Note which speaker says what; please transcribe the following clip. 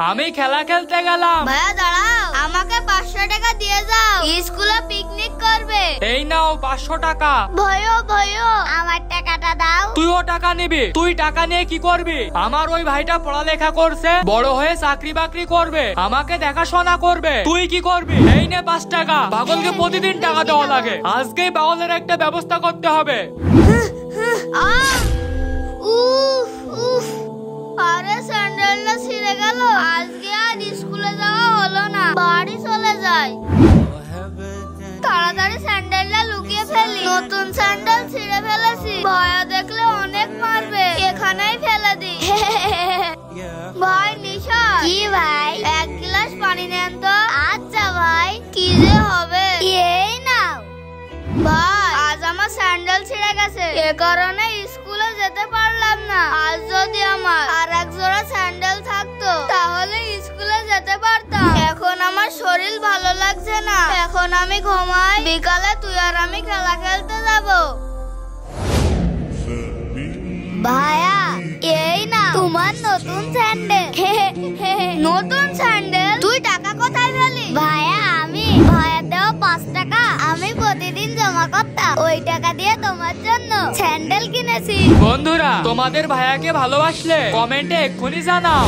Speaker 1: আমি খেলা খেলতে গেলাম।
Speaker 2: ভাইয়া দাঁড়াও, আমাকে 500 টাকা দিয়ে যাও, স্কুলে পিকনিক করবে।
Speaker 1: এই নাও 500 টাকা।
Speaker 2: ভয়ো আমার টাকাটা দাও।
Speaker 1: তুইও টাকা নিবি? তুই টাকা নিয়ে কি করবি? আমার ওই ভাইটা পড়ালেখা করছে, বড় হয়ে চাকরি বাকরি করবে, আমাকে দেখাশোনা করবে, তুই কি করবি? এই নে 5 টাকা। পাগলকে প্রতিদিন টাকা দেওয়া লাগে, আজকেই পাগলের একটা ব্যবস্থা করতে হবে।
Speaker 2: আরে স্যান্ডেলটা ছিঁড়ে গেল, আজকে আর স্কুলে যাওয়া হলো না, বাড়ি চলে যাই। তাড়াতাড়ি স্যান্ডেলটা লুকিয়ে ফেলি, নতুন স্যান্ডেল ছিঁড়ে ফেলেছি, ভাইয়া দেখলে অনেক মারবে, এখানেই ফেলে দি। ভাই নিশা। কি ভাই? 1 গ্লাস পানি নেন তো। আচ্ছা ভাই। কি যে হবে? এই নাও। ভাই আজ আমার স্যান্ডেল ছিঁড়ে গেছে, এ কারণে স্কুলে যেতে পারলাম না। আজ যদি আমার আর এক জোড়া স্যান্ডেল থাকতো তাহলে স্কুলে যেতে পারতাম। এখন আমার শরীর ভালো লাগছে না, এখন আমি ঘুমাই, বিকালে তুই আর আমি খেলা খেলতে যাব। ভাইয়া এই না তোমার নতুন স্যান্ডেল। নতুন স্যান্ডেল? তুই টাকা কোথায় পেলি? ভাইয়া আমি ভাইয়া দেওয়া 5 টাকা আমি প্রতিদিন জমা করতাম, ওই টাকা দিয়ে তোমার জন্য স্যান্ডেল কিনেছি।
Speaker 1: বন্ধুরা, তোমাদের ভাইয়াকে ভালোবাসলে কমেন্টে এক্ষুনি জানাও।